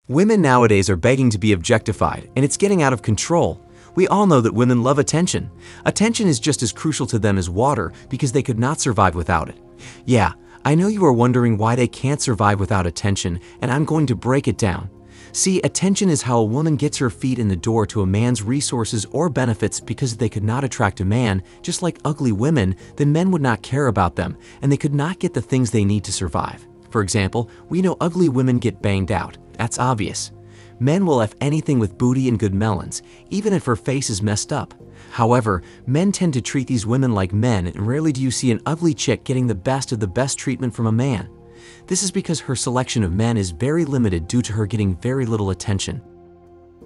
Women nowadays are begging to be objectified, and it's getting out of control. We all know that women love attention. Attention is just as crucial to them as water because they could not survive without it. Yeah, I know you are wondering why they can't survive without attention, and I'm going to break it down. See, attention is how a woman gets her feet in the door to a man's resources or benefits because if they could not attract a man, just like ugly women, then men would not care about them, and they could not get the things they need to survive. For example, we know ugly women get banged out. That's obvious. Men will F anything with booty and good melons, even if her face is messed up. However, men tend to treat these women like men, and rarely do you see an ugly chick getting the best of the best treatment from a man. This is because her selection of men is very limited due to her getting very little attention.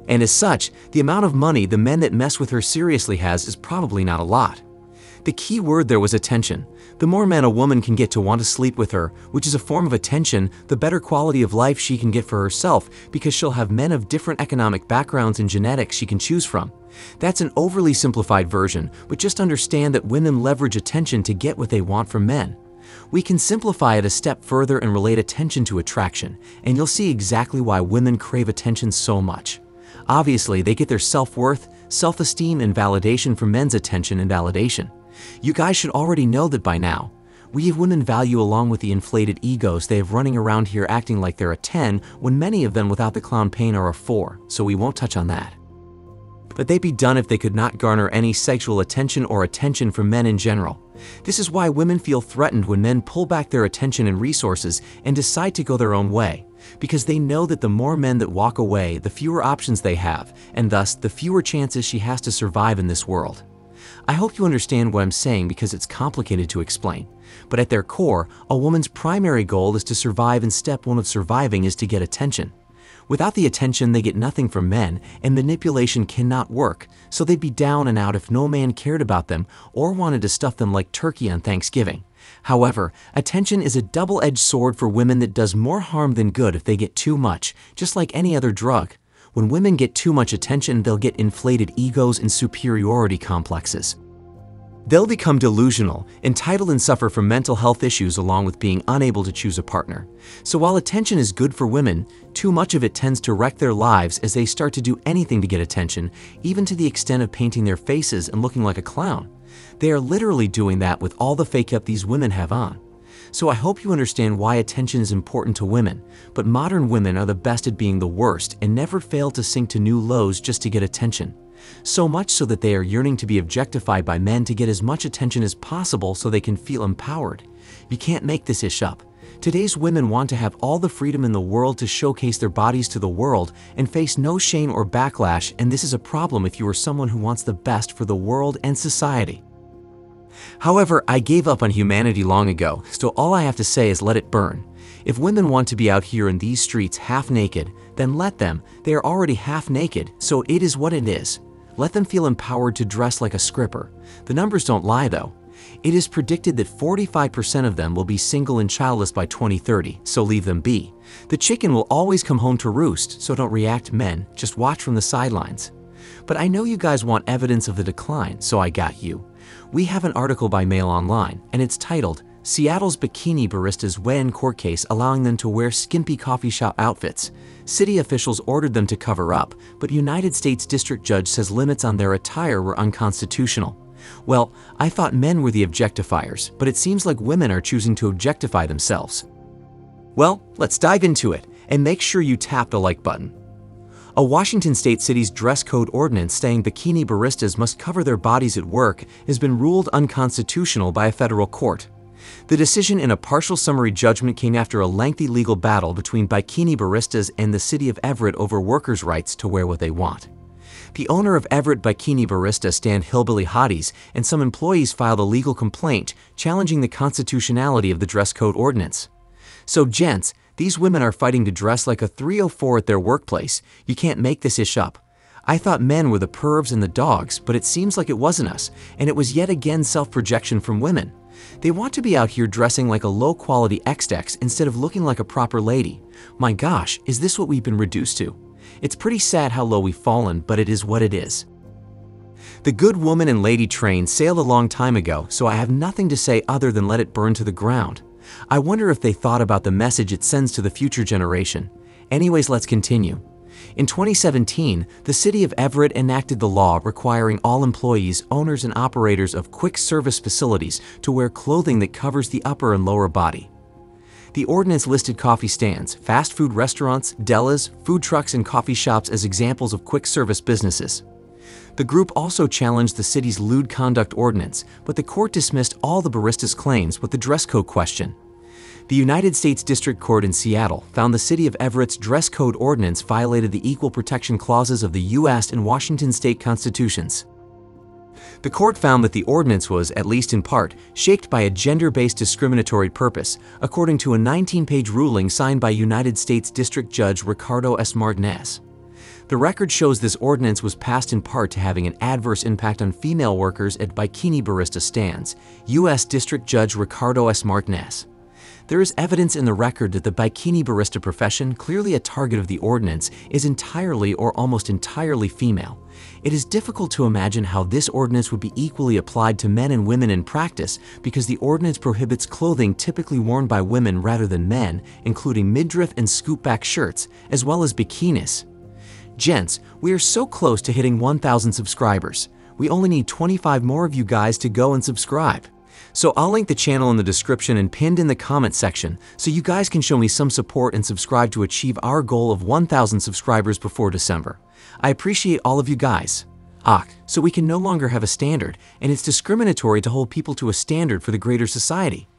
And as such, the amount of money the men that mess with her seriously has is probably not a lot. The key word there was attention. The more men a woman can get to want to sleep with her, which is a form of attention, the better quality of life she can get for herself because she'll have men of different economic backgrounds and genetics she can choose from. That's an overly simplified version, but just understand that women leverage attention to get what they want from men. We can simplify it a step further and relate attention to attraction, and you'll see exactly why women crave attention so much. Obviously, they get their self-worth, self-esteem, and validation from men's attention and validation. You guys should already know that by now. We give women value along with the inflated egos they have running around here acting like they're a 10 when many of them without the clown pain are a 4, so we won't touch on that. But they'd be done if they could not garner any sexual attention or attention from men in general. This is why women feel threatened when men pull back their attention and resources and decide to go their own way, because they know that the more men that walk away, the fewer options they have, and thus the fewer chances she has to survive in this world. I hope you understand what I'm saying because it's complicated to explain. But at their core, a woman's primary goal is to survive, and step one of surviving is to get attention. Without the attention, they get nothing from men, and manipulation cannot work, so they'd be down and out if no man cared about them or wanted to stuff them like turkey on Thanksgiving. However, attention is a double-edged sword for women that does more harm than good if they get too much, just like any other drug. When women get too much attention, they'll get inflated egos and superiority complexes. They'll become delusional, entitled, and suffer from mental health issues along with being unable to choose a partner. So while attention is good for women, too much of it tends to wreck their lives as they start to do anything to get attention, even to the extent of painting their faces and looking like a clown. They are literally doing that with all the fake up these women have on. So I hope you understand why attention is important to women, but modern women are the best at being the worst and never fail to sink to new lows just to get attention. So much so that they are yearning to be objectified by men to get as much attention as possible so they can feel empowered. You can't make this ish up. Today's women want to have all the freedom in the world to showcase their bodies to the world and face no shame or backlash, and this is a problem if you are someone who wants the best for the world and society. However, I gave up on humanity long ago, so all I have to say is let it burn. If women want to be out here in these streets half naked, then let them. They are already half naked, so it is what it is. Let them feel empowered to dress like a scripper. The numbers don't lie though. It is predicted that 45% of them will be single and childless by 2030, so leave them be. The chicken will always come home to roost, so don't react, men, just watch from the sidelines. But I know you guys want evidence of the decline, so I got you. We have an article by Mail Online, and it's titled, Seattle's Bikini Baristas Weigh in Court Case Allowing Them to Wear Skimpy Coffee Shop Outfits. City officials ordered them to cover up, but United States District Judge says limits on their attire were unconstitutional. Well, I thought men were the objectifiers, but it seems like women are choosing to objectify themselves. Well, let's dive into it, and make sure you tap the like button. A Washington State city's dress code ordinance saying bikini baristas must cover their bodies at work has been ruled unconstitutional by a federal court. The decision in a partial summary judgment came after a lengthy legal battle between bikini baristas and the city of Everett over workers' rights to wear what they want. The owner of Everett Bikini Barista stand Hillbilly Hotties, and some employees filed a legal complaint challenging the constitutionality of the dress code ordinance. So gents, these women are fighting to dress like a 304 at their workplace. You can't make this ish up. I thought men were the pervs and the dogs, but it seems like it wasn't us, and it was yet again self-projection from women. They want to be out here dressing like a low-quality XX instead of looking like a proper lady. My gosh, is this what we've been reduced to? It's pretty sad how low we've fallen, but it is what it is. The good woman and lady train sailed a long time ago, so I have nothing to say other than let it burn to the ground. I wonder if they thought about the message it sends to the future generation. Anyways, let's continue. In 2017, the city of Everett enacted the law requiring all employees, owners, and operators of quick service facilities to wear clothing that covers the upper and lower body. The ordinance listed coffee stands, fast food restaurants, delis, food trucks, and coffee shops as examples of quick service businesses. The group also challenged the city's lewd conduct ordinance, but the court dismissed all the baristas' claims with the dress code question. The United States District Court in Seattle found the city of Everett's dress code ordinance violated the equal protection clauses of the U.S. and Washington state constitutions. The court found that the ordinance was, at least in part, shaped by a gender-based discriminatory purpose, according to a 19-page ruling signed by United States District Judge Ricardo S. Martinez. The record shows this ordinance was passed in part to having an adverse impact on female workers at bikini barista stands, U.S. District Judge Ricardo S. Martinez. There is evidence in the record that the bikini barista profession, clearly a target of the ordinance, is entirely or almost entirely female. It is difficult to imagine how this ordinance would be equally applied to men and women in practice because the ordinance prohibits clothing typically worn by women rather than men, including midriff and scoop-back shirts, as well as bikinis. Gents, we are so close to hitting 1,000 subscribers. We only need 25 more of you guys to go and subscribe. So I'll link the channel in the description and pinned in the comment section so you guys can show me some support and subscribe to achieve our goal of 1,000 subscribers before December. I appreciate all of you guys. So we can no longer have a standard, and it's discriminatory to hold people to a standard for the greater society.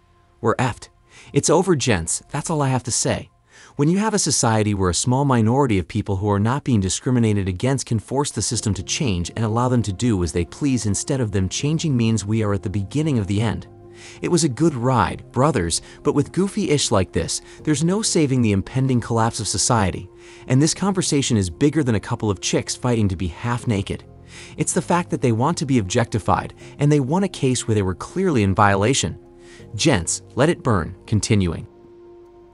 We're effed. It's over, gents. That's all I have to say. When you have a society where a small minority of people who are not being discriminated against can force the system to change and allow them to do as they please instead of them changing means we are at the beginning of the end. It was a good ride, brothers, but with goofy ish like this, there's no saving the impending collapse of society. And this conversation is bigger than a couple of chicks fighting to be half naked. It's the fact that they want to be objectified, and they won a case where they were clearly in violation. Gents, let it burn, continuing.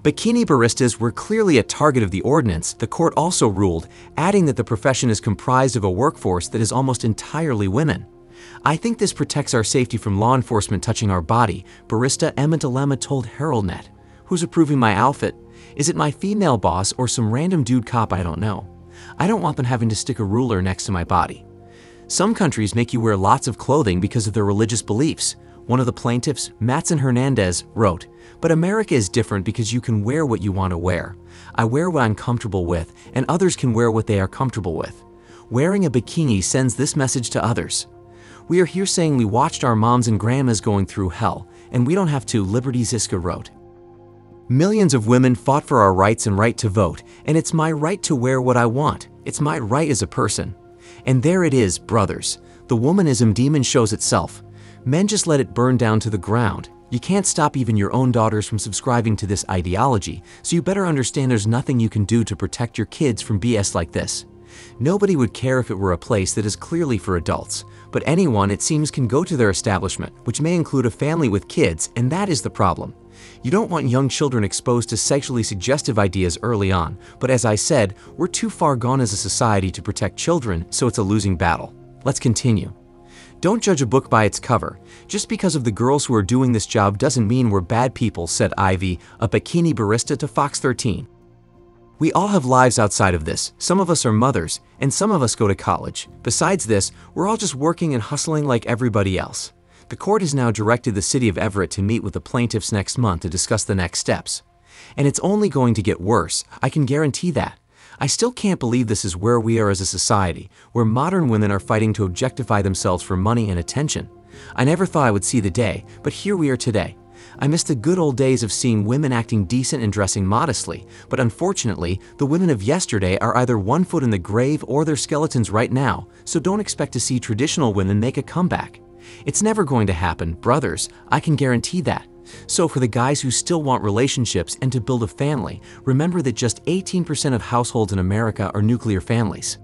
Bikini baristas were clearly a target of the ordinance, the court also ruled, adding that the profession is comprised of a workforce that is almost entirely women. I think this protects our safety from law enforcement touching our body, barista Emma Dilemma told HeraldNet. Who's approving my outfit? Is it my female boss or some random dude cop I don't know? I don't want them having to stick a ruler next to my body. Some countries make you wear lots of clothing because of their religious beliefs. One of the plaintiffs, Matson Hernandez, wrote, "But America is different because you can wear what you want to wear. I wear what I'm comfortable with, and others can wear what they are comfortable with. Wearing a bikini sends this message to others. We are here saying we watched our moms and grandmas going through hell, and we don't have to," Liberty Ziska wrote. Millions of women fought for our rights and right to vote, and it's my right to wear what I want. It's my right as a person. And there it is, brothers. The womanism demon shows itself. Men just let it burn down to the ground. You can't stop even your own daughters from subscribing to this ideology, so you better understand there's nothing you can do to protect your kids from BS like this. Nobody would care if it were a place that is clearly for adults, but anyone, it seems, can go to their establishment, which may include a family with kids, and that is the problem. You don't want young children exposed to sexually suggestive ideas early on, but as I said, we're too far gone as a society to protect children, so it's a losing battle. Let's continue. Don't judge a book by its cover. Just because of the girls who are doing this job doesn't mean we're bad people, said Ivy, a bikini barista, to Fox 13. We all have lives outside of this. Some of us are mothers, and some of us go to college. Besides this, we're all just working and hustling like everybody else. The court has now directed the city of Everett to meet with the plaintiffs next month to discuss the next steps. And it's only going to get worse, I can guarantee that. I still can't believe this is where we are as a society, where modern women are fighting to objectify themselves for money and attention. I never thought I would see the day, but here we are today. I miss the good old days of seeing women acting decent and dressing modestly, but unfortunately, the women of yesterday are either one foot in the grave or their skeletons right now, so don't expect to see traditional women make a comeback. It's never going to happen, brothers, I can guarantee that. So for the guys who still want relationships and to build a family, remember that just 18% of households in America are nuclear families.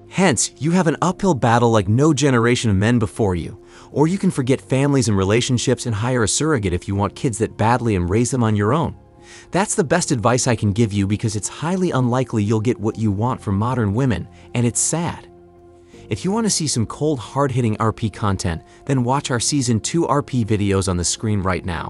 Hence, you have an uphill battle like no generation of men before you. Or you can forget families and relationships and hire a surrogate if you want kids that badly and raise them on your own. That's the best advice I can give you because it's highly unlikely you'll get what you want from modern women, and it's sad. If you want to see some cold, hard-hitting RP content, then watch our Season 2 RP videos on the screen right now.